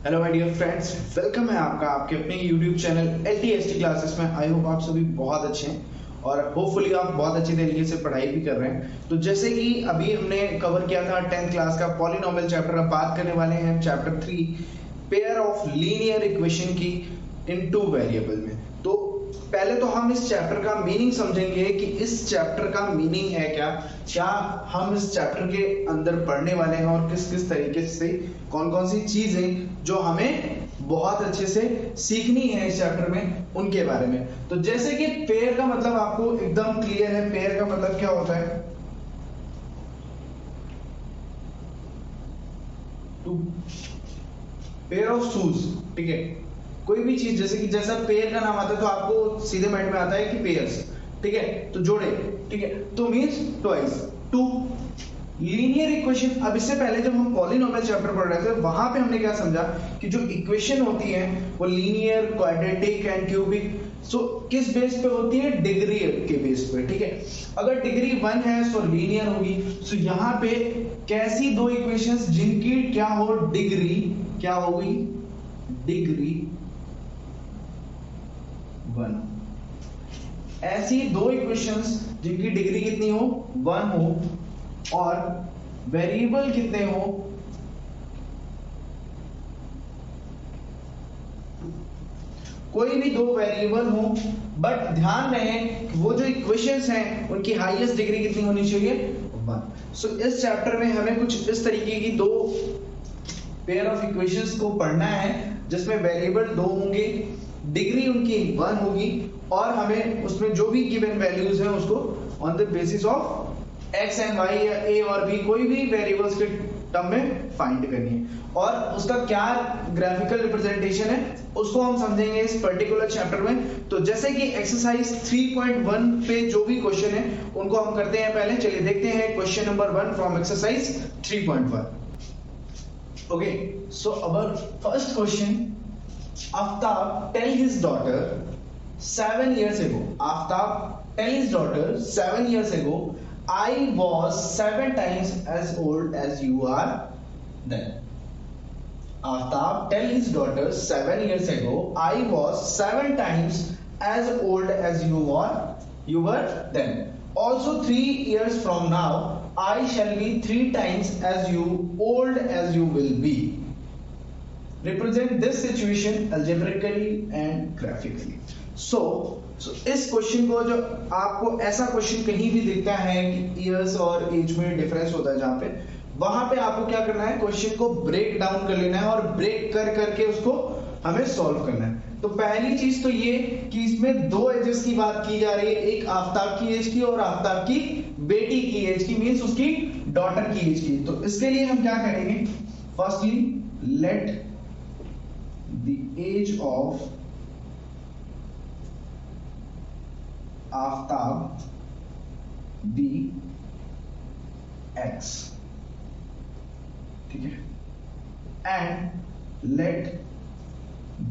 Hello my dear friends, welcome है आपका आपके अपने यूट्यूब चैनल LTST क्लासेस में। आई होप आप सभी बहुत अच्छे हैं और होपफुली आप बहुत अच्छी तरीके से पढ़ाई भी कर रहे हैं। तो जैसे कि अभी हमने कवर किया था 10th क्लास का पॉलिनोमियल चैप्टर, अब बात करने वाले हैं chapter 3 pair of linear equation की इन टू वेरिएबल में। तो पहले तो हम इस चैप्टर का मीनिंग समझेंगे कि इस चैप्टर का मीनिंग है क्या हम इस चैप्टर के अंदर पढ़ने वाले हैं और किस किस तरीके से कौन कौन सी चीजें जो हमें बहुत अच्छे से सीखनी है इस चैप्टर में उनके बारे में। तो जैसे कि पेयर का मतलब आपको एकदम क्लियर है, पेयर का मतलब क्या होता है? टू पेयर ऑफ शूज, ठीक है। कोई भी चीज जैसे कि जैसा पेयर का नाम आता है तो आपको सीधे माइंड में आता है कि पेयर्स, ठीक है, तो जोड़े, ठीक है, तो means twice two linear equation. अब इससे पहले जब हम पॉलिनोमियल चैप्टर पढ़ रहे थे वहां पे हमने क्या समझा कि जो इक्वेशन होती है वो लीनियर, क्वाड्रेटिक एंड क्यूबिक, सो किस बेस पे होती है? डिग्री के बेस पे, ठीक है। अगर डिग्री 1 है तो लीनियर होगी। सो यहाँ पे कैसी दो इक्वेशंस जिनकी क्या हो? डिग्री क्या होगी? डिग्री 1। ऐसी दो इक्वेशंस जिनकी डिग्री कितनी हो? 1 हो और वेरिएबल कितने हो? कोई भी दो वेरिएबल हो, बट ध्यान रहे कि वो जो इक्वेशंस हैं उनकी हाईएस्ट डिग्री कितनी होनी चाहिए? 1। सो इस चैप्टर में हमें कुछ इस तरीके की दो पेयर ऑफ इक्वेशंस को पढ़ना है जिसमें वेरिएबल दो होंगे, डिग्री उनकी 1 होगी और हमें उसमें जो भी गिवन वैल्यूज हैं उसको on the basis of X and Y या ए और बी कोई भी वेरिएबल्स के टर्म में फाइंड करनी है और उसका क्या ग्राफिकल रिप्रेजेंटेशन है उसको हम समझेंगे इस पर्टिकुलर चैप्टर में। तो जैसे कि एक्सरसाइज 3.1 पे जो भी क्वेश्चन है उनको हम करते हैं। पहले चलिए देखते हैं question number 1 from exercise 3.1। Okay, so our first question, Aftab tell his daughter 7 years ago. Aftab tell his daughter 7 years ago, I was 7 times as old as you are then. Aftab tell his daughter 7 years ago, I was 7 times as old as you were then. Also 3 years from now, I shall be 3 times as old as you will be. Represent this situation algebraically and graphically. So इस question को जो आपको ऐसा question कहीं भी दिखता है कि ईयर्स और एज में डिफरेंस होता है जहां पे, वहां पे आपको क्या करना है? क्वेश्चन को ब्रेक डाउन कर लेना है और ब्रेक कर करके उसको हमें सॉल्व करना है। तो पहली चीज तो ये कि इसमें दो एजेस की बात की जा रही है, एक आफ्ताब की एज की और आफ्ताब की बेटी की एज की, मींस उसकी डॉटर की एज की। तो इसके लिए हम क्या करेंगे? Firstly let the age of Aftab be X, ठीक है, and let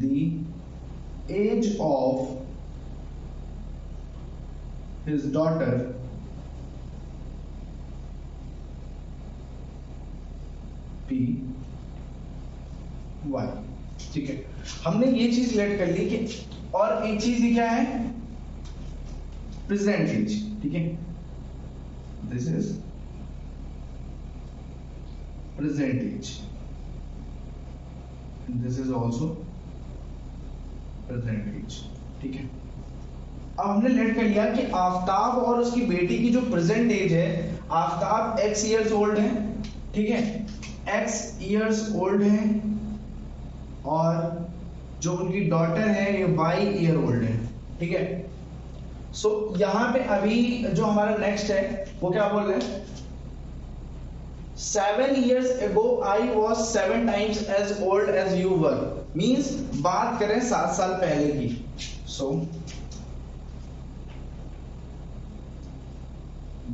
the age of his daughter be y, ठीक है। हमने ये चीज लेट कर ली कि और एक चीज क्या है? प्रेजेंट एज, ठीक है, this is present age, this is also present age, ठीक है। अब हमने लेट कर लिया कि आफ्ताब और उसकी बेटी की जो प्रेजेंट एज है, आफ्ताब x इयर्स ओल्ड है, ठीक है, x इयर्स ओल्ड है और जो उनकी डॉटर है ये y ईयर ओल्ड है, ठीक है। सो यहां पे अभी जो हमारा नेक्स्ट है वो क्या बोल रहे हैं? 7 years ago I was 7 times as old as you were, means बात करें 7 साल पहले की। So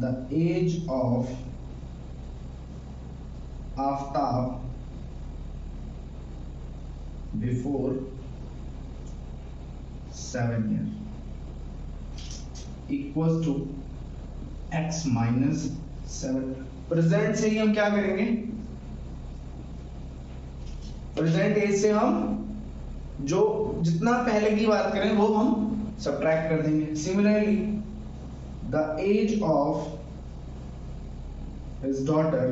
the age of Aftab before 7 years equals to x minus 7। Present से ही हम क्या करेंगे? प्रेजेंट एज से हम जो जितना पहले की बात करें वो हम सब्ट्रैक्ट कर देंगे। Similarly the age of his daughter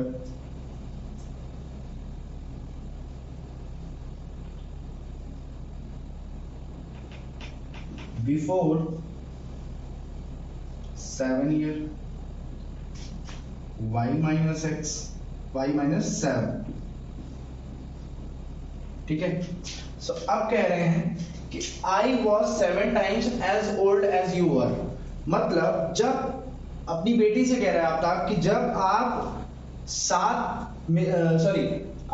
before 7 year y minus x y minus 7। ठीक है, सो अब कह रहे हैं कि I was 7 times as old as you were। मतलब जब अपनी बेटी से कह रहा है आफ्ताब कि जब आप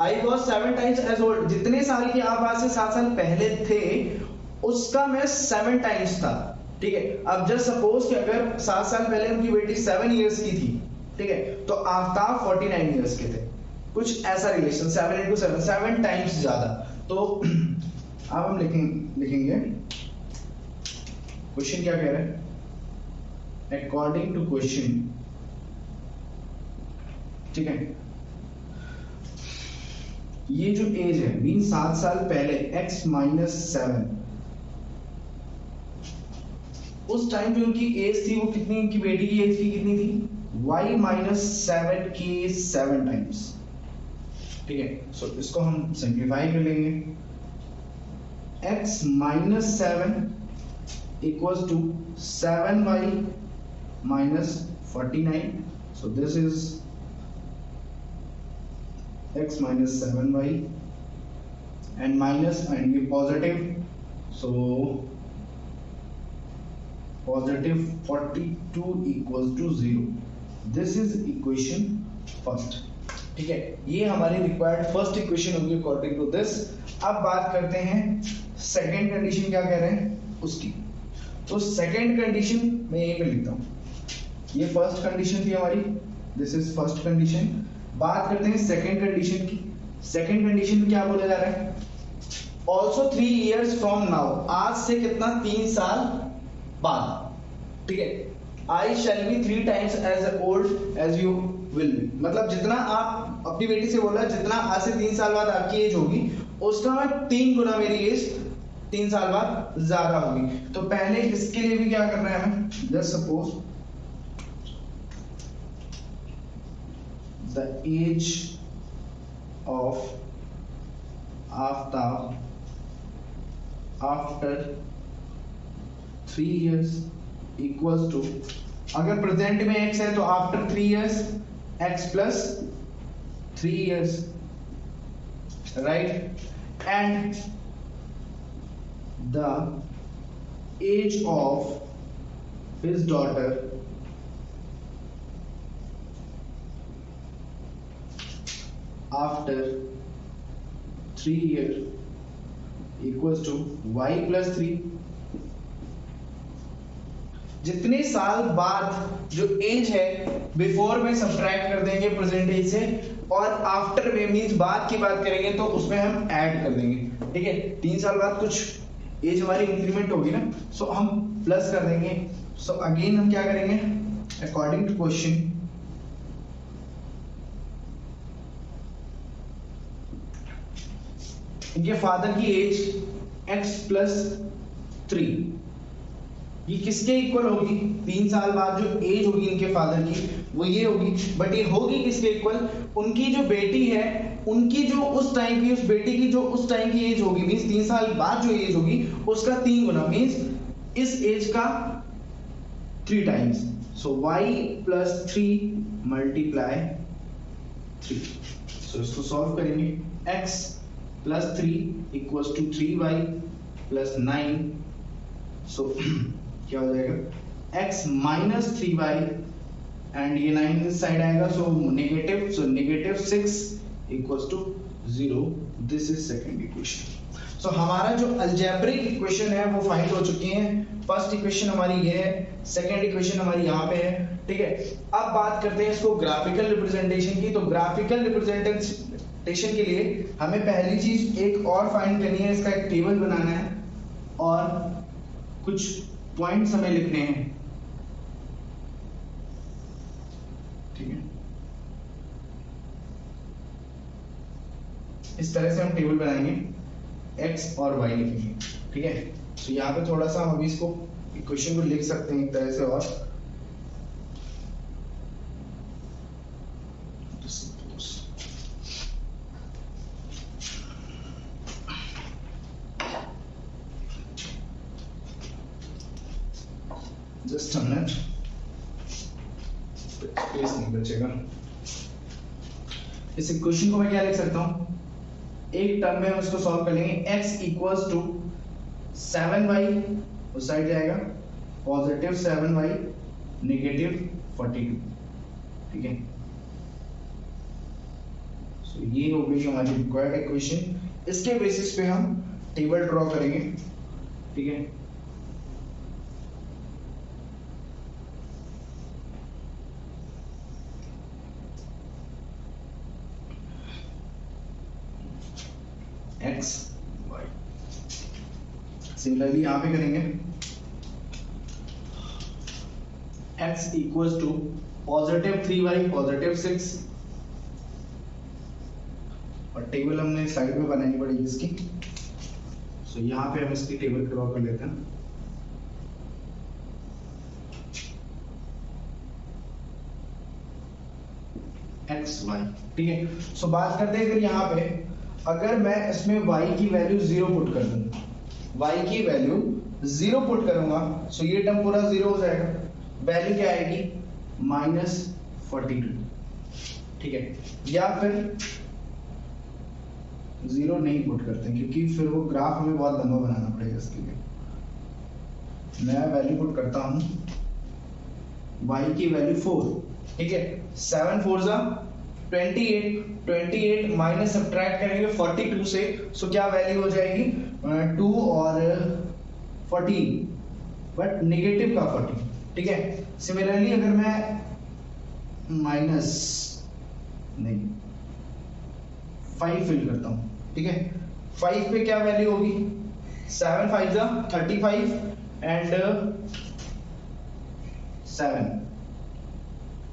I was 7 times as old, जितने साल की आप आज से 7 साल पहले थे उसका मैं 7 टाइम्स था। ठीक है, अब जस्ट सपोज कि अगर 7 साल पहले उनकी बेटी 7 इयर्स की थी, ठीक है, तो आफ्ताब 49 इयर्स के थे, कुछ ऐसा रिलेशन 7 into 7 7 टाइम्स ज्यादा। तो अब हम लिखेंगे क्वेश्चन क्या कह रहे हैं, अकॉर्डिंग टू क्वेश्चन। ठीक है, ये जो एज है मीन 7 साल पहले x माइनस 7, उस टाइम जो उनकी एज थी वो कितनी, उनकी बेटी की एज की कितनी थी, y माइनस 7 की 7 टाइम्स। ठीक है, सो इसको हम सिंप्लीफाई कर लेंगे। x minus 7 equals to 7y minus 49। So this is x minus 7y and minus and ये positive, so positive 42 equals to 0। this is equation first। ठीक है, ये हमारी रिक्वायर्ड फर्स्ट इक्वेशन होगी अकॉर्डिंग टू दिस। अब बात करते हैं सेकंड कंडीशन क्या कह रहे हैं उसकी। तो सेकंड कंडीशन मैं यहीं पे लिखता हूँ, ये फर्स्ट कंडीशन थी हमारी, दिस इज फर्स्ट कंडीशन। बात करते हैं सेकंड कंडीशन की। सेकंड कंडीशन में क्या बोला जा रहा है, ऑल्सो 3 years फ्रॉम नाउ, आज से कितना 3 साल बाद। ठीक है, I shall be 3 times as old as you will be। मतलब जितना आप अपनी बेटी से बोला जितना आज से 3 साल बाद आपकी एज होगी उसका 3 गुना मेरी एज 3 साल बाद ज्यादा होगी। तो पहले इसके लिए भी क्या करना है हमें, just suppose the age of Aftab after 3 years equals to, अगर प्रेजेंट में x है तो after 3 years x plus 3 years, right? And the age of his daughter after 3 years equals to y plus 3। जितने साल बाद जो एज है बिफोर में सब्ट्रैक्ट कर देंगे प्रेजेंट एज से, और आफ्टर में मींस बाद की बात करेंगे तो उसमें हम ऐड कर देंगे। ठीक है, 3 साल बाद कुछ एज हमारी इंक्रीमेंट होगी ना, सो हम प्लस कर देंगे। सो अगेन हम क्या करेंगे, अकॉर्डिंग टू क्वेश्चन इनके फादर की एज x प्लस 3, ये किसके इक्वल होगी, 3 साल बाद जो एज होगी इनके फादर की वो ये होगी, बट ये होगी किसके इक्वल, उनकी जो बेटी है उनकी जो उस टाइम की, उस बेटी की जो उस टाइम की एज होगी मींस 3 साल बाद जो एज होगी उसका 3 गुना मींस इस एज का 3 times. So y plus 3 multiply 3। सो इसको सॉल्व करेंगे, x plus 3 equals to 3y plus 9। So क्या हो जाएगा, x माइनस 3y एंड ये 9 इस साइड आएगा, so negative, so negative 6 equals to 0। This is second equation. So हमारा जो अलजेब्रिक इक्वेशन है वो फाइंड हो चुकी है। फर्स्ट इक्वेशन हमारी ये है, सेकंड इक्वेशन हमारी यहाँ पे है। ठीक है, अब बात करते हैं इसको ग्राफिकल रिप्रेजेंटेशन की। तो ग्राफिकल रिप्रेजेंटेशन के लिए हमें पहली चीज एक और फाइंड करनी है, इसका एक टेबल बनाना है और कुछ पॉइंट्स हमें लिखने हैं। ठीक है, इस तरह से हम टेबल बनाएंगे, x और y लिखेंगे, ठीक है। तो यहाँ पे थोड़ा सा हम अभी इसको इक्वेशन को लिख सकते हैं एक तरह से, और जस्ट अ मिनट, स्पेस नहीं बचेगा। इस इक्वेशन को मैं क्या लिख सकता हूं, एक टर्म में हम इसको सॉल्व कर लेंगे। x इक्वल्स टू 7y, उस साइड जाएगा पॉजिटिव 7y नेगेटिव 42, ठीक है। सो ये हो गई हमारी रिक्वायर्ड इक्वेशन। इसके बेसिस पे हम टेबल ड्रॉ करेंगे, ठीक है। x y सिमिलरली यहां पे करेंगे x equals to positive 3y positive 6, और टेबल हमने साइड में बनानी पड़ेगी इसकी। सो यहां पे हम इसकी टेबल ड्रॉ कर लेते हैं। x y, ठीक है। सो बात करते हैं फिर यहाँ पे, अगर मैं इसमें y की वैल्यू 0 पुट कर दूं, y की वैल्यू 0 पुट करूंगा, सो ये टर्म पूरा 0 हो जाएगा। वैल्यू क्या आएगी, -42, ठीक है। या फिर 0 नहीं पुट करते क्योंकि फिर वो ग्राफ हमें बहुत लंबा बनाना पड़ेगा इसके लिए। मैं वैल्यू पुट करता हूं y की वैल्यू 4, ठीक है। 7 4 जा 28 माइनस सब्ट्रैक्ट करेंगे 42 से, सो क्या वैल्यू हो जाएगी 2 और 14, बट नेगेटिव का 14, ठीक है। सिमिलरली अगर मैं माइनस नहीं 5 फिल करता हूं, ठीक है। 5 पे क्या वैल्यू होगी, 7 5 जा 35 एंड 7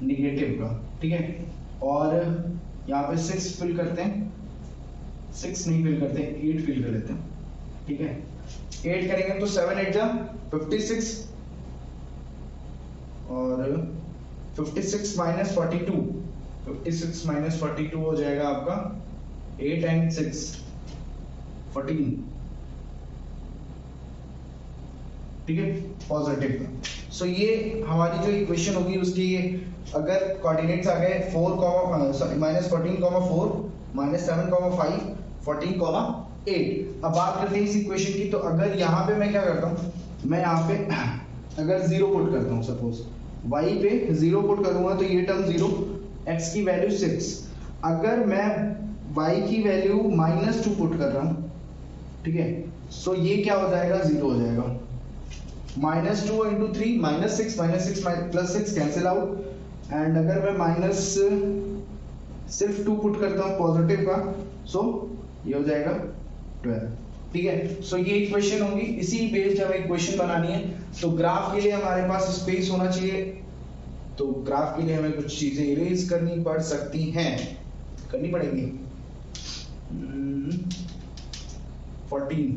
नेगेटिव का, ठीक है। और यहाँ पे 6 फिल करते हैं, 6 नहीं फिल करते, 8 फिल कर लेते हैं, ठीक है। 8 करेंगे तो 7 8 जा 56, और 56 माइनस 42, 56 माइनस 42 हो जाएगा आपका 8 एंड 6 14, ठीक है, पॉजिटिव का। सो ये हमारी जो इक्वेशन होगी उसकी, अगर कोऑर्डिनेट्स आ गए 4 माइनस 14 4 माइनस 7 5 14 8। अब बात करते हैं इस इक्वेशन की। तो अगर यहाँ पे मैं क्या करता हूँ, मैं यहाँ पे अगर 0 पुट करता हूँ, सपोज y पे 0 पुट करूंगा तो ये टर्म 0, x की वैल्यू 6। अगर मैं y की वैल्यू -2 पुट कर रहा हूँ, ठीक है, सो ये क्या हो जाएगा, 0 हो जाएगा। -2 into 3 -6 plus 6 cancel out, and अगर मैं माइनस सिर्फ 2 पुट करता हूँ पॉजिटिव का, सो ये हो जाएगा 12, ठीक है। सो ये इक्वेशन होगी, इसी बेस्ड हमें इक्वेशन बनानी है। तो ग्राफ के लिए हमारे पास स्पेस होना चाहिए, तो ग्राफ के लिए हमें कुछ चीजें इरेज करनी पड़ सकती हैं, करनी पड़ेगी। 14।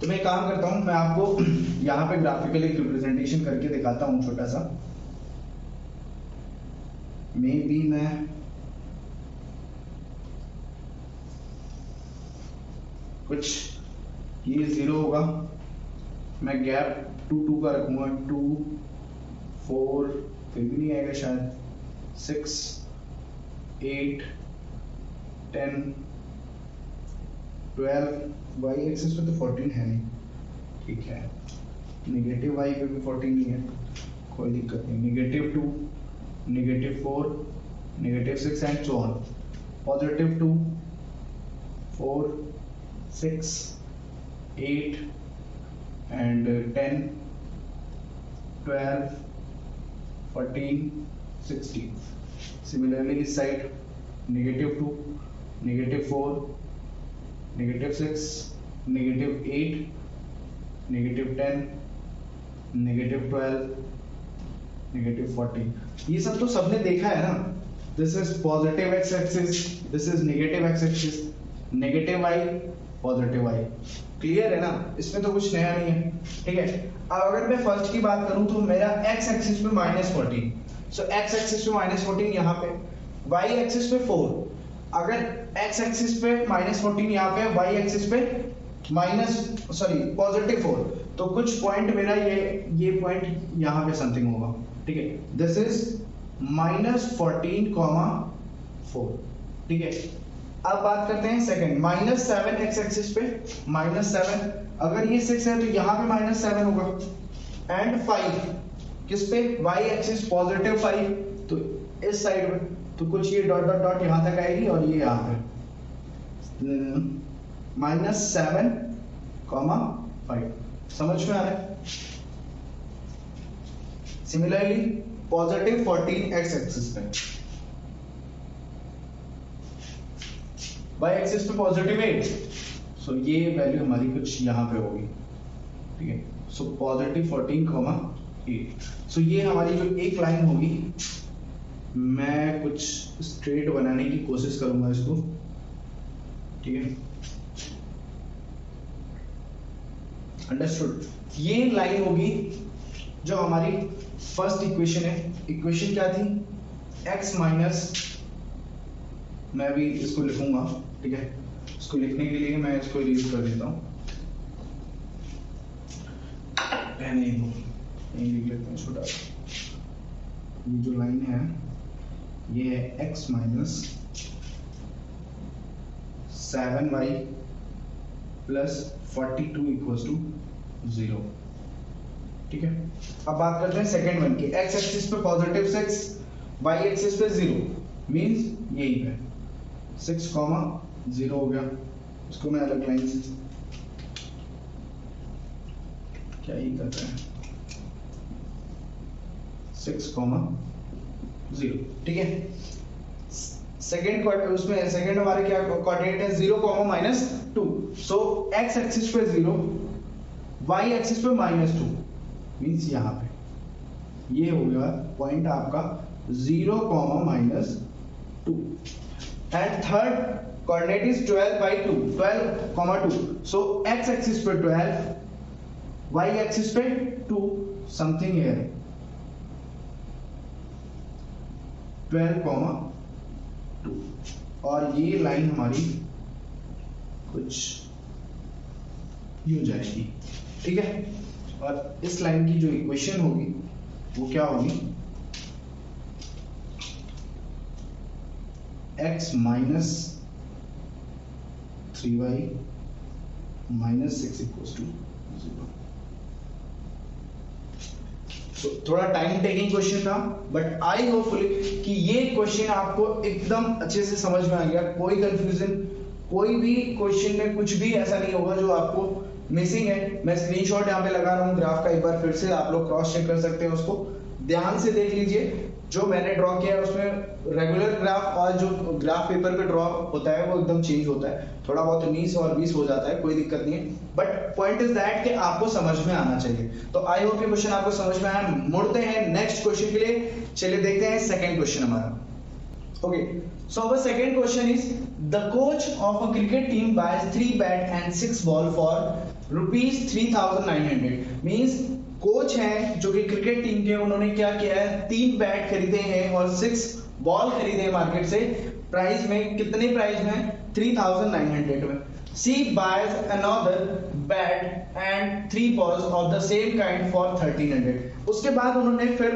तो मैं काम करता हूं, मैं आपको यहाँ पे ग्राफिकली रिप्रेजेंटेशन करके दिखाता हूँ छोटा सा। मे बी मैं कुछ ये 0 होगा, मैं गैप 2 2 का रखूंगा, 2 4 फिर भी नहीं आएगा शायद, 6 8 10 12 y एक्सिस पे तो 14 है नहीं, ठीक है। नेगेटिव y पे भी 14 नहीं है, कोई दिक्कत नहीं। -2 -4 -6 and so on. +2 4 6 8 and 10 12 14 16। Similarly this side -2 -4 -6 -8 -10 -12 -14। ये सब तो सबने देखा है ना। This is positive x axis, this is negative x axis, negative y, positive y। Clear है ना, इसमें तो कुछ नया नहीं है। ठीक है, अब अगर मैं फर्स्ट की बात करूं तो मेरा x एक्सिस पे -14, सो x एक्सिस पे -14 यहाँ पे, y एक्सिस पे 4, अगर x एक्सिस पे -14 यहाँ पे, y एक्सिस पे +4, तो कुछ पॉइंट मेरा ये पॉइंट यहाँ पे समथिंग होगा। ठीक है, दिस इज -14,4। ठीक है, अब बात करते हैं सेकंड, -7 x एक्सिस पे, -7, अगर ये 6 है तो यहाँ पे -7 होगा, एंड 5 किस पे, y एक्सिस +5, तो इस साइड में, तो कुछ ये डॉट डॉट डॉट यहाँ तक आएगी और ये यहाँ पे -7, 5। समझ में आ रहा है? सिमिलरली +14 x एक्सिस पे, y एक्सिस पे +8, सो ये वैल्यू हमारी कुछ यहाँ पे होगी। ठीक है, सो +14,8, सो ये हमारी जो एक लाइन होगी, मैं कुछ स्ट्रेट बनाने की कोशिश करूंगा इसको। ठीक है, अंडरस्टूड। ये लाइन होगी जो हमारी फर्स्ट इक्वेशन है। इक्वेशन क्या थी, x माइनस, मैं भी इसको लिखूंगा। ठीक है, इसको लिखने के लिए मैं इसको इरेज कर देता हूं, नहीं लिख लेता हूं छोटा। ये जो लाइन है ये है x minus 7y plus 42 equals to 0। ठीक है, अब बात करते हैं सेकेंड वन की। x एक्सिस पे +6, y एक्सिस पे 0, मींस यही है 6, 0 हो गया। इसको मैं अलग लाइन से क्या ही कर रहे हैं, 6, 0। ठीक है, सेकेंड उसमें सेकेंड हमारे क्या कोऑर्डिनेट है, 0, -2, सो x एक्सिस पे 0, y एक्सिस पे -2, मींस यहाँ पे ये हो गया पॉइंट आपका 0, -2, and third coordinate is 12/2, 12, 2, so x axis पे 12, y एक्सिस पे 2, समथिंग हियर 12, 2, और ये लाइन हमारी कुछ यूं जाएगी। ठीक है, और इस लाइन की जो इक्वेशन होगी वो क्या होगी, x minus 3y minus 6 equals to 0। तो थोड़ा टाइम टेकिंग क्वेश्चन था, बट आई होपफुली कि ये क्वेश्चन आपको एकदम अच्छे से समझ में आ गया। कोई कंफ्यूजन, कोई भी क्वेश्चन में कुछ भी ऐसा नहीं होगा जो आपको मिसिंग है। मैं स्क्रीनशॉट यहाँ पे लगा रहा हूँ ग्राफ का, एक बार फिर से आप लोग क्रॉस चेक कर सकते हैं, उसको ध्यान से देख लीजिए। जो मैंने ड्रॉ किया है उसमें रेगुलर ग्राफ और जो ग्राफ पेपर पे ड्रॉ होता है वो एकदम चेंज होता है, थोड़ा बहुत 19 और 20 हो जाता है, कोई दिक्कत नहीं है, बट पॉइंट इज दैट कि आपको समझ में आना चाहिए। तो आई होप ये क्वेश्चन आपको समझ में आया। मुड़ते हैं नेक्स्ट क्वेश्चन के लिए, चलिए देखते हैं सेकंड क्वेश्चन हमारा। Okay, so our second question is, the coach of a cricket team buys 3 bat and 6 ball for ₹3,900। Means coach हैं जो कि क्रिकेट टीम के, उन्होंने क्या किया है, 3 बैट खरीदे हैं और 6 बॉल खरीदे हैं मार्केट से। प्राइस में कितने प्राइस में, 3,900 में। She buys another bat and 3 balls of the same kind for 1,300। उसके बाद उन्होंने फिर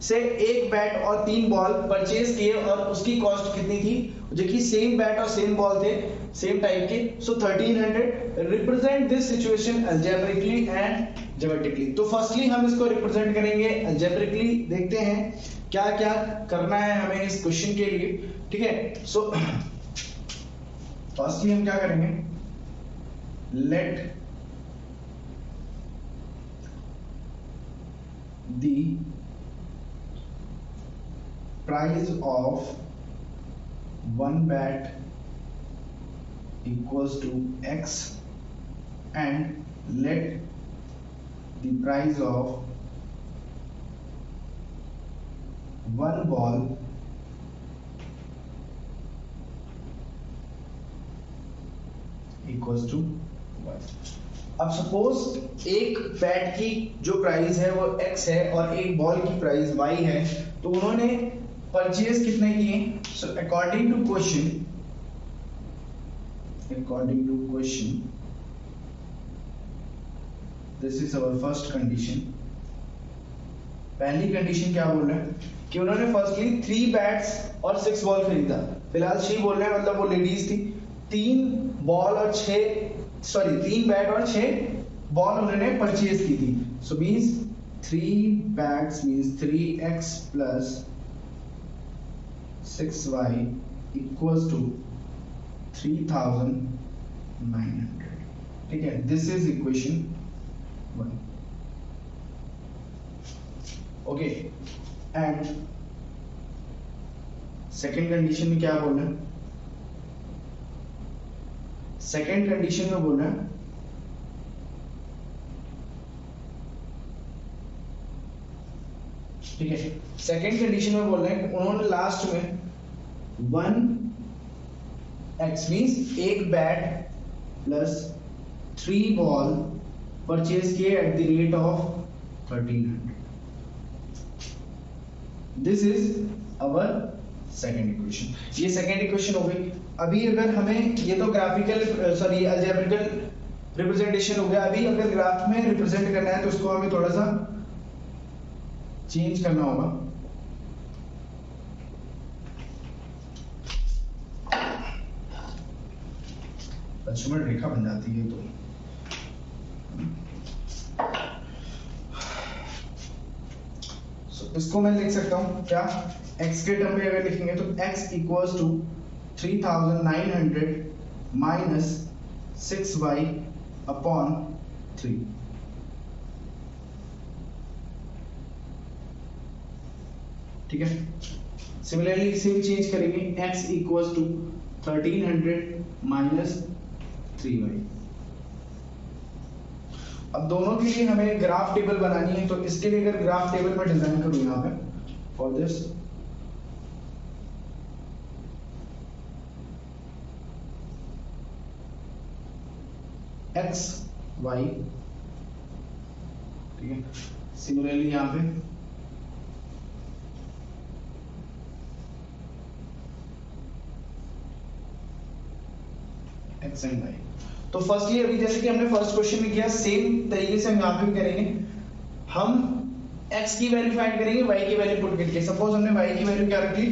से एक बैट और 3 बॉल परचेज किए और उसकी कॉस्ट कितनी थी, जो कि सेम बैट और सेम बॉल थे, सेम टाइप के, सो 1,300। Represent this situation algebraically and geometrically. तो फर्स्टली हम इसको रिप्रेजेंट करेंगे अलजेब्रिकली, देखते हैं क्या क्या करना है हमें इस क्वेश्चन के लिए। ठीक है, सो फर्स्टली हम क्या करेंगे, let the price of one bat equals to x and let the price of one ball equals to y। अब सपोज एक बैट की जो प्राइस है वो x है और एक बॉल की प्राइस y है, तो उन्होंने परचेज कितने किए? So according to question, this is our first condition. पहली कंडीशन क्या बोल रहे हैं कि उन्होंने फर्स्टली 3 बैट्स और 6 बॉल खरीदा। फिलहाल शी बोल रहे हैं, मतलब वो लेडीज थी। 3 बैट और 6 बॉल उन्होंने परचेज की थी। So means 3 bats means 3x plus 6y equals to 3900। ठीक है, this is equation 1। Okay, and second condition में क्या बोल रहे हैं? सेकेंड कंडीशन में बोल रहे हैं ठीक है, सेकेंड कंडीशन में बोल रहे हैं उन्होंने लास्ट में 1x मींस एक बैट प्लस 3 बॉल परचेज किए at the rate of 1300। This is our second equation. ये सेकेंड इक्वेशन हो गई। अभी अगर हमें, ये तो ग्राफिकल सॉरी अलजेब्रिकल रिप्रेजेंटेशन हो गया। अभी अगर ग्राफ में रिप्रेजेंट करना है तो उसको हमें थोड़ा सा चेंज करना होगा। लक्ष्मण रेखा बन जाती है तो इसको मैं लिख सकता हूं क्या? x के टर्म में अगर लिखेंगे तो x equals to 3900 minus 6y upon 3। ठीक है, सिमिलरली इसे भी चेंज करेंगे, x equals to 1300 minus 3y। अब दोनों के लिए हमें ग्राफ टेबल बनानी है, तो इसके लिए अगर ग्राफ टेबल में डिजाइन करूं यहां पे फॉर दिस, x y, ठीक है, सिमिलरली यहां पे x एंड y। तो फर्स्टली अभी जैसे कि हमने फर्स्ट क्वेश्चन में किया, सेम तरीके से हम यहाँ पे भी करेंगे। हम x की वैल्यू फाइंड करेंगे y की वैल्यू पुट करके। सपोज हमने y की वैल्यू क्या रख ली?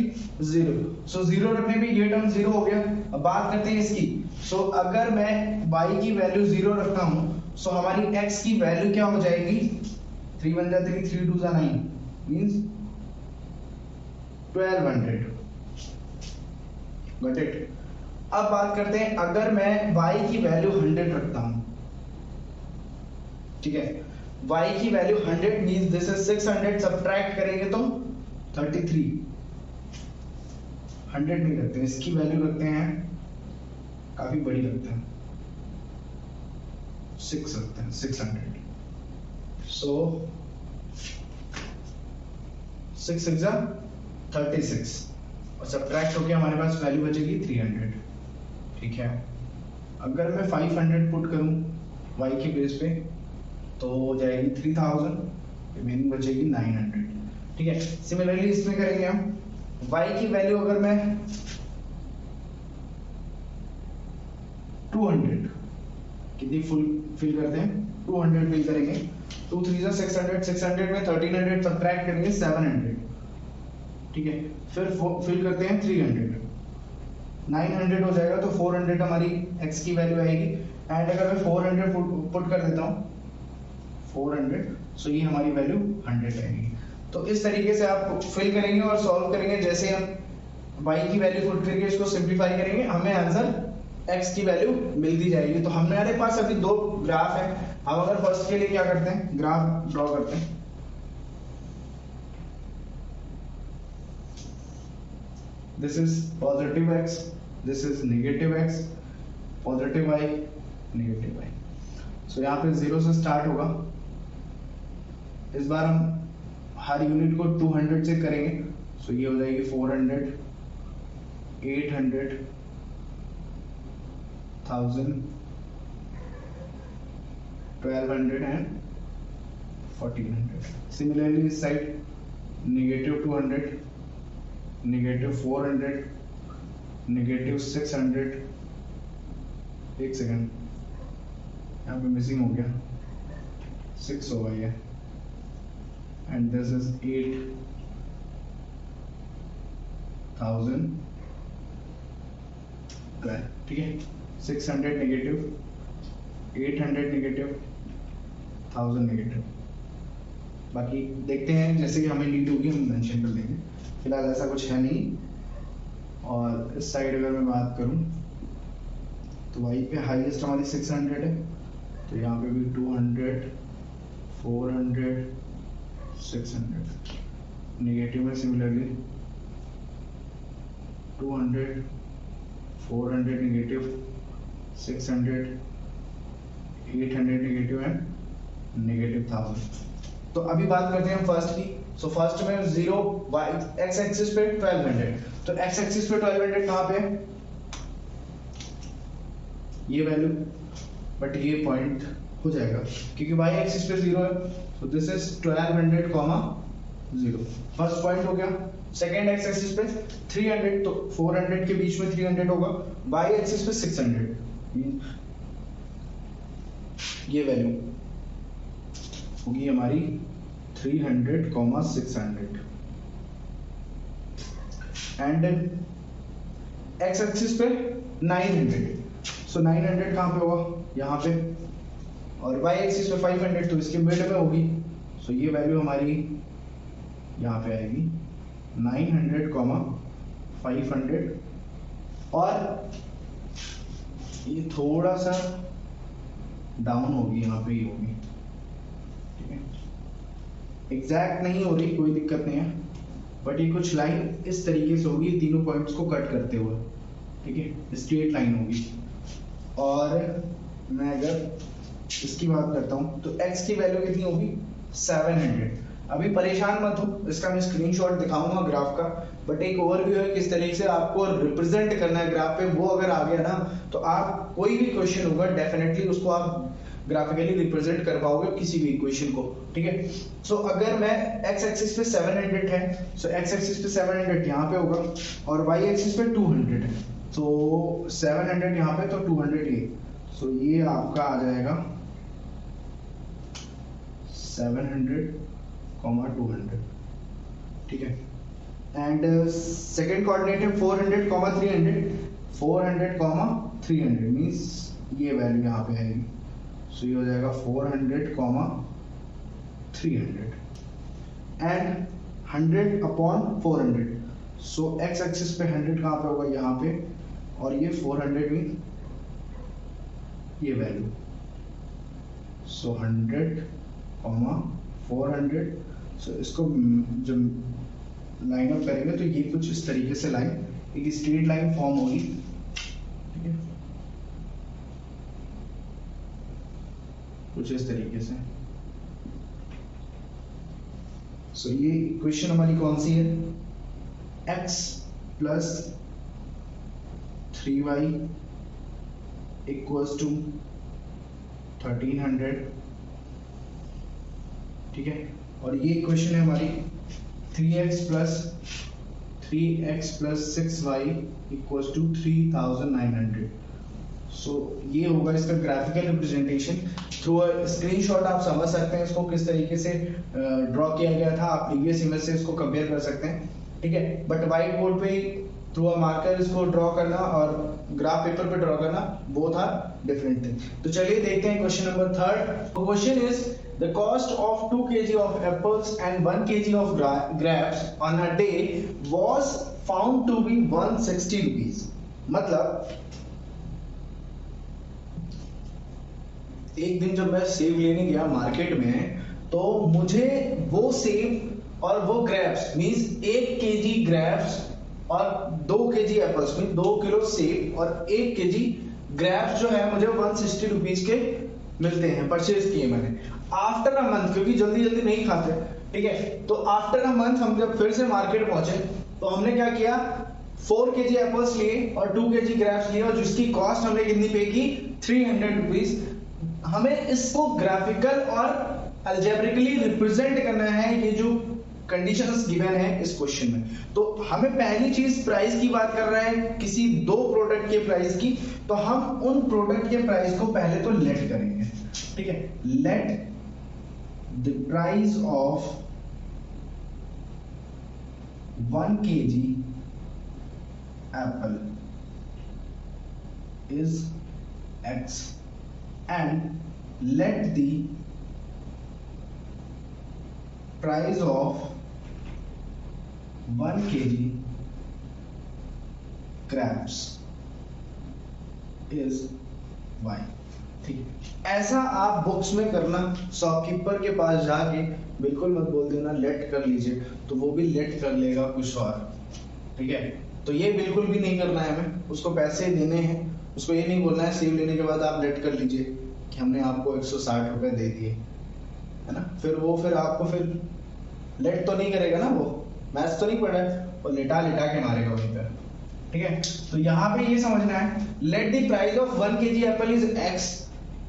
0। सो 0 रखने पे ये टर्म 0 हो गया। अब बात करते हैं इसकी। सो अगर मैं y की वैल्यू 0 रखता हूं, सो हमारी x की वैल्यू क्या हो जाएगी? 3 1 जा 3, 3 2 जा 9 मींस 1200। Got it? अब बात करते हैं अगर मैं y की वैल्यू 100 रखता हूं, ठीक है, y की value 100 means this is 600, subtract करेंगे तो 33। 100 नहीं रखते, इसकी वैल्यू रखते हैं काफी बड़ी रखते हैं, 6 रखते हैं, 600। सो 6 6 जा 36 और सब्ट्रैक्ट होके हमारे पास वैल्यू बचेगी 300। ठीक है, अगर मैं 500 पुट करूं y के बेस पे तो हो जाएगी 3000, रिमेनिंग बचेगी 900। ठीक है, सिमिलरली इसमें करेंगे हम y की वैल्यू अगर मैं 200, कितनी फुल फिल करते हैं? 200 फिल करेंगे। 2 3 जा 600, 600 में 1300 सब्ट्रैक्ट करेंगे 700। ठीक है, फिर फिल करते हैं 300, 900 हो जाएगा तो 400 हमारी x की वैल्यू आएगी। एंड अगर मैं 400 पुट कर देता हूँ 400, सो ये हमारी वैल्यू 100 आएगी। तो इस तरीके से आप फिल करेंगे और सॉल्व करेंगे। जैसे हम y की वैल्यू पुट करके इसको सिंप्लीफाई करेंगे, हमें आंसर x की वैल्यू मिलती जाएगी। तो हमारे पास अभी 2 ग्राफ है। हम अगर फर्स्ट के लिए क्या करते हैं, ग्राफ ड्रॉ करते हैं। This is positive x, this is negative x, positive y, negative y. So यहाँ पे 0 से स्टार्ट होगा। इस बार हम हर यूनिट को 200 से करेंगे। So ये हो जाएगी 400, 800, 1000, 1200 and 1400. Similarly इस साइड -200, -400, -600, एक सेकेंड यहाँ पे मिसिंग हो गया, 6 होगा ये, एंड दिस इज 8012, ठीक है। 600 नेगेटिव, 800 नेगेटिव, 1000 नेगेटिव। बाकी देखते हैं, जैसे कि हमें नीड होगी हम मेंशन कर देंगे, फिलहाल ऐसा कुछ है नहीं। और इस साइड अगर मैं बात करूं तो वहीं पे हाईएस्ट हमारी 600 है, तो यहाँ पे भी 200, 400, 600। नेगेटिव में सिमिलरली 200, 400 नेगेटिव, 600, 800 नेगेटिव एंड -1000। तो अभी बात करते हैं हम फर्स्ट की। सो फर्स्ट में 0 एक्स एक्सिस पे 1200, तो एक्स एक्सिस पे 1200 कहाँ पे है, ये वैल्यू, बट ये पॉइंट हो जाएगा क्योंकि वाई एक्सिस पे 0 है, तो दिस इज 1200, 0। फर्स्ट पॉइंट हो गया। सेकेंड एक्स एक्सिस पे 300, तो 400 के बीच में 300 होगा, वाई एक्सिस पे 600, ये वैल्यू होगी हमारी 300, 600। एंड एक्स एक्सिस पे 900, सो 900 कहाँ पे होगा, यहाँ पे, और वाई एक्सिस पे 500, तो इसके मिड में होगी। सो ये वैल्यू हमारी यहाँ पे आएगी 900, 500, और ये थोड़ा सा डाउन होगी, यहाँ पे ही होगी, ठीक है। एग्जैक्ट नहीं हो रही, कोई दिक्कत नहीं है, बट ये कुछ लाइन इस तरीके से होगी, तीनों पॉइंट्स को कट करते हुए, ठीक है, स्ट्रेट लाइन होगी। और मैं अगर इसकी बात करता हूँ तो x की वैल्यू कितनी होगी, 700। अभी परेशान मत हो, इसका मैं स्क्रीनशॉट दिखाऊंगा ग्राफ का, बट एक ओवरव्यू है किस तरीके से आपको रिप्रेजेंट करना है ग्राफ पे, वो अगर आ गया ना तो आप कोई भी क्वेश्चन होगा डेफिनेटली उसको आप ग्राफिकली रिप्रेजेंट कर पाओगे किसी भी इक्वेशन को, ठीक है। सो अगर मैं x एक्सिस पे 700 है, सो x एक्सिस पे 700 यहाँ पे होगा, और y एक्सिस पे 200 है, तो 700 यहाँ पे, तो 200 ये, सो ये आपका आ जाएगा 700, 200, ठीक है। एंड सेकेंड कोऑर्डिनेट है 400, 300, 400, 300 मींस ये वैल्यू यहाँ पे आएगी, सो ये हो जाएगा 400, 300, एंड 100/400, सो x एक्सिस पे 100 कहाँ पे होगा, यहाँ पे, और ये 400 में ये वैल्यू, सो 100, 400, सो इसको जब लाइन अप करेंगे तो ये कुछ इस तरीके से लाइन, एक स्ट्रेट लाइन फॉर्म होगी, ठीक है, कुछ इस तरीके से। सो ये इक्वेशन हमारी कौन सी है, x plus 3y equals to 1300, ठीक है। और ये इक्वेशन है हमारी 3x plus 6y equals to 3900। सो ये होगा इसका graphical representation. Through a screenshot आप समझ सकते हैं इसको किस तरीके से ड्रॉ किया गया था, आप प्रीवियस इमेज से इसको कंपेयर कर सकते हैं, ठीक है। बट व्हाइट बोर्ड पे थ्रू अ मार्कर इसको ड्रॉ करना और ग्राफ पेपर पे ड्रॉ करना बोथ आर डिफरेंट थिंग। तो चलिए देखते हैं question number 3rd। Question is the cost of 2 kg of apples and 1 kg of grapes on a day was found to be 160 rupees। मतलब एक दिन जब मैं सेब लेने गया मार्केट में, तो मुझे वो सेब और वो ग्रेप्स मींस 1 केजी ग्रेप्स और 2 केजी एप्पल्स मीन 2 किलो सेब और 1 केजी ग्रेप्स जो है मुझे 160 रुपीज के मिलते हैं, परचेज किए मैंने। आफ्टर अ मंथ, क्योंकि जल्दी जल्दी नहीं खाते, ठीक है, तो आफ्टर अ मंथ हम जब फिर से मार्केट पहुंचे तो हमने क्या किया, 4 केजी एप्पल्स लिए और 2 केजी ग्रेप्स लिए, और जिसकी कॉस्ट हमने कितनी पे की, 300 रुपीज। हमें इसको ग्राफिकल और अलजेब्रिकली रिप्रेजेंट करना है, ये जो कंडीशंस गिवन है इस क्वेश्चन में। तो हमें पहली चीज प्राइस की बात कर रहा है, किसी दो प्रोडक्ट के प्राइस की, तो हम उन प्रोडक्ट के प्राइस को पहले तो लेट करेंगे, ठीक है। Let the price of 1 kg apple is X and let the price of 1 kg grapes is Y, ठीक है। ऐसा आप बुक्स में करना, शॉपकीपर के पास जाके बिल्कुल मत बोल देना लेट कर लीजिए, तो वो भी लेट कर लेगा कुछ और, ठीक है। तो ये बिल्कुल भी नहीं करना है हमें, उसको पैसे देने हैं, उसको ये नहीं बोलना है सेव लेने के बाद आप लेट कर लीजिए कि हमने आपको 160 रुपए दे दिए, है ना। फिर आपको फिर लेट तो नहीं करेगा ना, वो मैथ्स तो नहीं पढ़ा है, और लिटा के मारेगा वहीं पर, ठीक है। तो यहाँ पे ये समझना है, let the price of 1 kg Apple is X,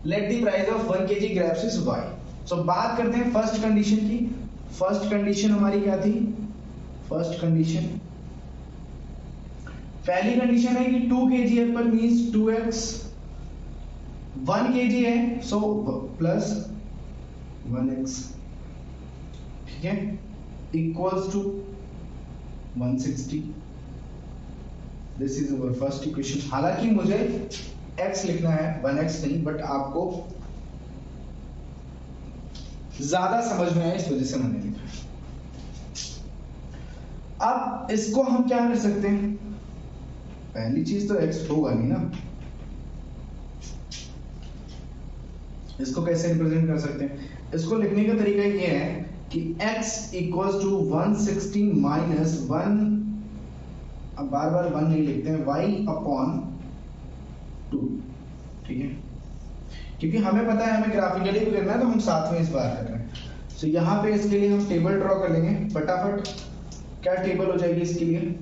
let the price of 1 kg grapes is Y। सो बात करते हैं फर्स्ट कंडीशन की। फर्स्ट कंडीशन हमारी क्या थी? फर्स्ट कंडीशन, पहली कंडीशन है कि 2 kg Apple means 2x, 1 kg है सो प्लस 1x, ठीक है, equals to 160। This is our first equation. हालांकि मुझे x लिखना है 1x नहीं, बट आपको ज्यादा समझ में आए इस वजह से मैंने लिखा है। अब इसको हम क्या कर सकते हैं? पहली चीज तो x होगा नहीं ना, इसको कैसे रिप्रेजेंट कर सकते हैं? इसको लिखने का तरीका ये है कि x इक्वल्स टू 160 माइनस 1, अब बार बार 1 नहीं लिखते हैं, y अपॉन 2, ठीक है। क्योंकि हमें पता है हमें ग्राफिकली भी करना है, तो हम साथ में इस बार कर रहे हैं। सो यहाँ पे इसके लिए हम टेबल ड्रॉ कर लेंगे फटाफट। क्या टेबल हो जाएगी इसके लिए?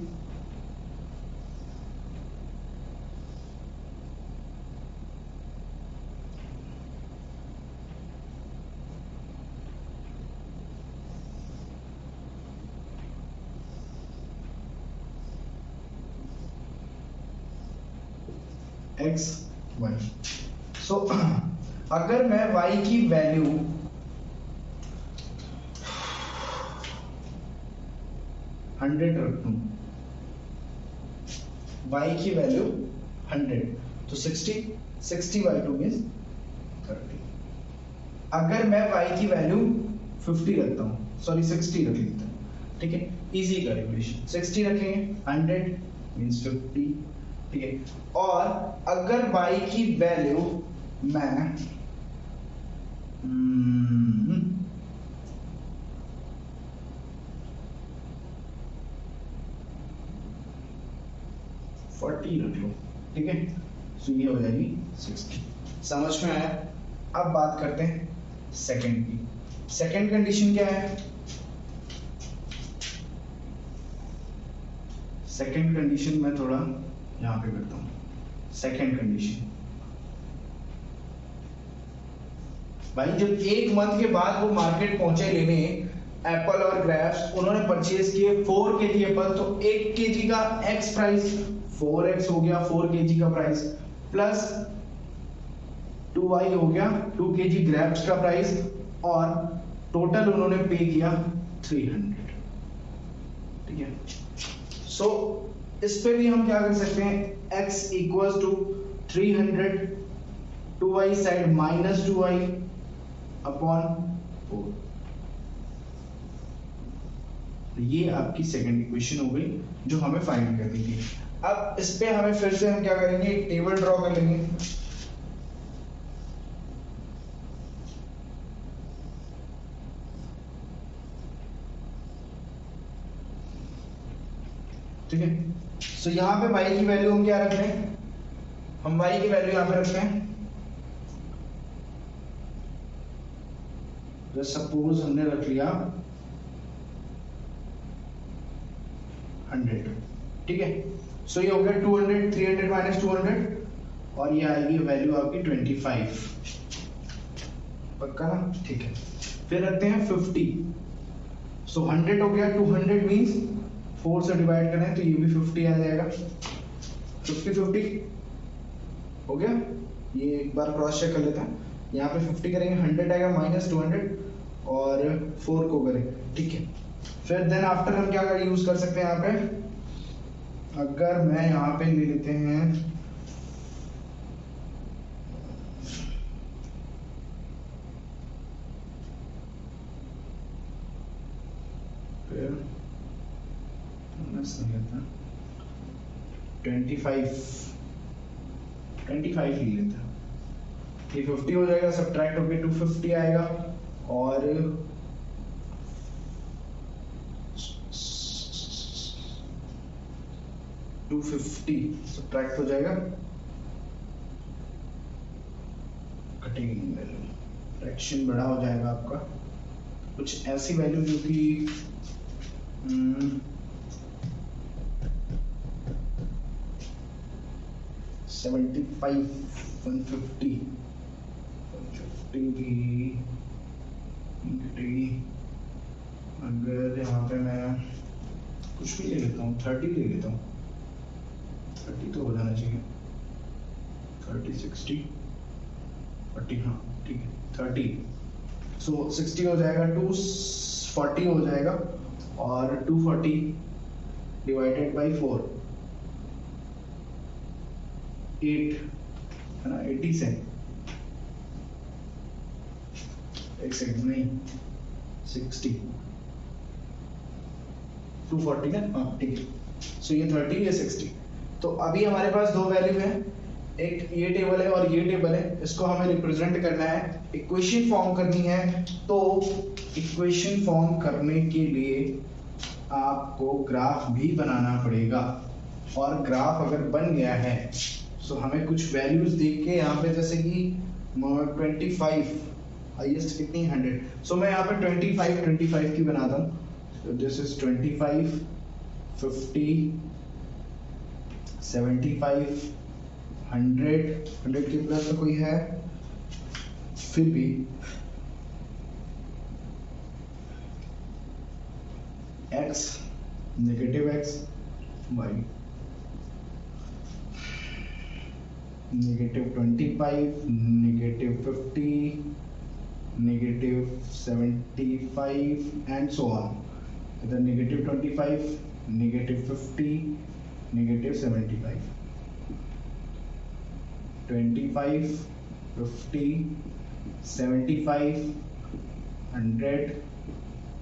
x y। सो अगर मैं y की वैल्यू हंड्रेड रख दूं, y की वैल्यू 100, तो 60 by 2 मीन्स 30। अगर मैं y की वैल्यू 50 रखता हूं, सॉरी 60 रख लेता हूं, ठीक है, इजी कैलकुलेशन, 60 रखेंगे, 100 मीन्स 50, ठीक है। और अगर y की वैल्यू मैं 40 रख लो, ठीक है, तो ये हो जाएगी 60। समझ में आया? अब बात करते हैं सेकंड की। सेकंड कंडीशन क्या है? सेकंड कंडीशन मैं थोड़ा यहां पे करता हूं। सेकंड कंडीशन, भाई जब 1 मंथ के बाद वो मार्केट पहुंचे लेने एप्पल और ग्रेप्स, उन्होंने परचेज किए 4 kg एप्पल, तो 1 kg का x प्राइस 4x हो गया, 4 kg का प्राइस, प्लस 2y हो गया 2 kg ग्रेप्स का प्राइस, और टोटल उन्होंने पे किया 300, ठीक है। सो इस पे भी हम क्या कर सकते हैं? x equals to 300, 2y side minus 2y upon 4। ये आपकी सेकंड इक्वेशन हो गई जो हमें फाइंड करनी थी। अब इस पे हमें फिर से हम क्या करेंगे? एक टेबल ड्रॉ कर लेंगे। ठीक है, सो यहाँ पे y की वैल्यू हम क्या रख रहे हैं? हम y की वैल्यू यहाँ पे रखते हैं, जस्ट सपोज हमने रख लिया 100, ठीक है। सो ये हो गया 200, 300 माइनस 200, और ये आएगी वैल्यू आपकी 25, पक्का ना, ठीक है। फिर रखते हैं 50, सो 100 हो गया, 200 मीन्स 4 से डिवाइड करें तो ये भी 50 आ जाएगा। 50 हो गया। ये एक बार क्रॉस चेक कर लेते हैं, यहाँ पे 50 करेंगे 100 आएगा माइनस 200 और 4 को करें, ठीक है। फिर देन आफ्टर हम क्या यूज कर सकते हैं यहाँ पे, अगर मैं यहाँ पे ले लेते हैं फिर 25 ले लेते हैं, ये 50 हो जाएगा, सब्ट्रैक्ट होके 250 आएगा और 250 सब्ट्रैक्ट हो जाएगा, कटेगी वैल्यू, फ्रैक्शन बड़ा हो जाएगा आपका, कुछ ऐसी वैल्यू जो कि 75 150 भी घटेगी। अगर यहाँ पे मैं कुछ भी ले लेता हूँ, 30 ले लेता हूँ, 30 तो हो जाना चाहिए, 30 60 40, हाँ ठीक है 30, सो 60 हो जाएगा, 240 हो जाएगा और 240 डिवाइडेड बाई 4 8 है ना, 80 से एक सेकंड नहीं 60 240 ना, हाँ ठीक है। सो ये 30 ये 60, तो अभी हमारे पास दो वैल्यू है, एक ये टेबल है और ये टेबल है, इसको हमें रिप्रेजेंट करना है, इक्वेशन फॉर्म करनी है। तो इक्वेशन फॉर्म करने के लिए आपको ग्राफ भी बनाना पड़ेगा, और ग्राफ अगर बन गया है तो हमें कुछ वैल्यूज देख के यहाँ पे जैसे कि 25 हाईएस्ट कितनी 100, सो मैं यहाँ पे 25 की बनाता हूँ। दिस इज 25 50 75 100 के प्लस तो कोई है, फिर भी x negative x y negative 25 negative 50 negative 75 and so on, इधर negative 25 negative 50 negative 75 25 50 75 100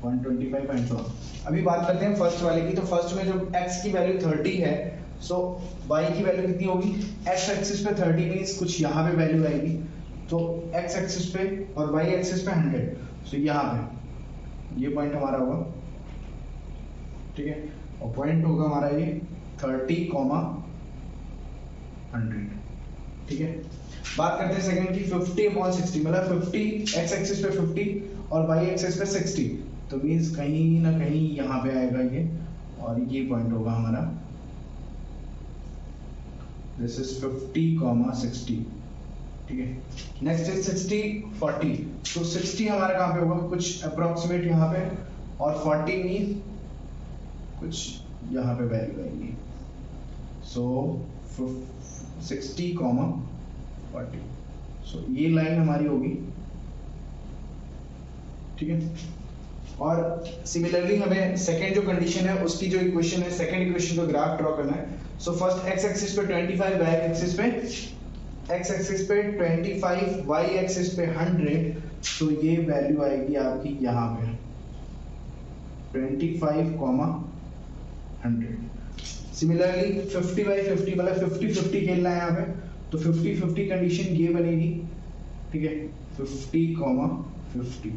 125 and so on. अभी बात करते हैं फर्स्ट वाले की, तो फर्स्ट में जो x की वैल्यू 30 है, सो y की वैल्यू कितनी होगी, x एक्सिस पे 30 मींस कुछ यहाँ पे वैल्यू आएगी, तो x एक्सिस पे और y एक्सिस पे 100, सो यहाँ पे ये पॉइंट हमारा होगा, ठीक है, और पॉइंट होगा हमारा ये 30, 100, ठीक है। बात करते हैं सेकंड की, 50/60 मतलब 50 x एक्सिस पे 50 और y एक्सिस पे 60, तो मींस कहीं ना कहीं यहाँ पे आएगा ये, और ये पॉइंट होगा हमारा, दिस इज 50, 60, ठीक है। नेक्स्ट इज 60 40, तो 60 हमारा कहाँ पे होगा, कुछ अप्रोक्सीमेट यहाँ पे, और 40 मीन कुछ यहाँ पे वैल्यू आएगी, सो 60, 40, सो ये लाइन हमारी होगी, ठीक है। और सिमिलरली हमें सेकेंड जो कंडीशन है उसकी जो इक्वेशन है, सेकेंड इक्वेशन का ग्राफ ड्रॉ करना है। सो फर्स्ट x एक्सिस पे 25, y एक्सिस पे x एक्सिस पे 25, y एक्सिस पे 100, तो ये वैल्यू आएगी आपकी यहाँ पे 25, 100। सिमिलरली 50/50 मतलब 50-50 खेलना है यहाँ पे, तो 50-50 कंडीशन ये बनेगी, ठीक है, 50, 50।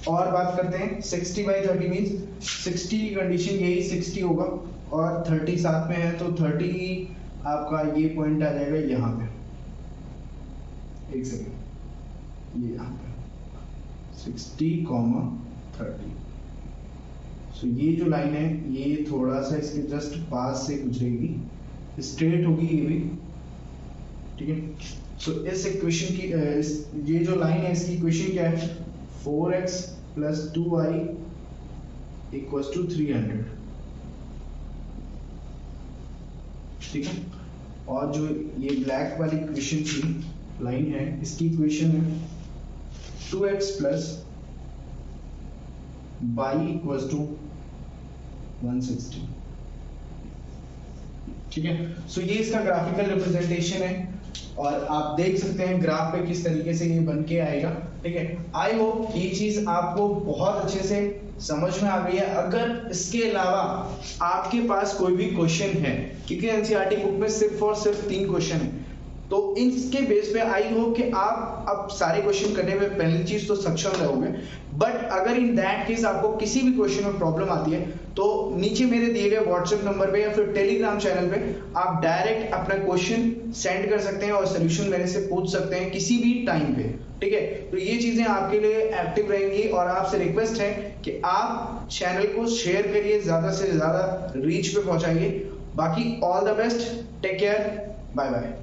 और बात करते हैं 60/30 मींस 60 की कंडीशन यही 60 होगा, और 30 साथ में है तो 30 आपका ये पॉइंट आ जाएगा यहाँ पे, एक सेकेंड, ये यहाँ पे 60, 30, सो ये जो लाइन है ये थोड़ा सा इसके जस्ट पास से गुजरेगी, स्ट्रेट होगी ये भी, ठीक है। सो इस इक्वेशन की ये जो लाइन है इसकी इक्वेशन क्या है, 4x plus 2y equals to 300, ठीक है। और जो ये ब्लैक वाली इक्वेशन की लाइन है इसकी इक्वेशन है 2x plus y equals to 160, ठीक है। सो ये इसका ग्राफिकल रिप्रेजेंटेशन है और आप देख सकते हैं ग्राफ पे किस तरीके से ये बन के आएगा, ठीक है। आई होप ये चीज आपको बहुत अच्छे से समझ में आ गई है। अगर इसके अलावा आपके पास कोई भी क्वेश्चन है, क्योंकि एनसीईआरटी बुक में सिर्फ और सिर्फ 3 क्वेश्चन है, तो इसके बेस पे आई होप कि आप अब सारे क्वेश्चन करने में पहली चीज तो सक्षम रहोगे। बट अगर इन दैट केस आपको किसी भी क्वेश्चन में प्रॉब्लम आती है तो नीचे मेरे दिए गए व्हाट्सएप नंबर पे या फिर टेलीग्राम चैनल पे आप डायरेक्ट अपना क्वेश्चन सेंड कर सकते हैं और सोल्यूशन मेरे से पूछ सकते हैं किसी भी टाइम पे, ठीक है। तो ये चीजें आपके लिए एक्टिव रहेंगी और आपसे रिक्वेस्ट है कि आप चैनल को शेयर करिए, ज्यादा से ज्यादा रीच पे पहुंचाइए। बाकी all the best, take care, bye bye.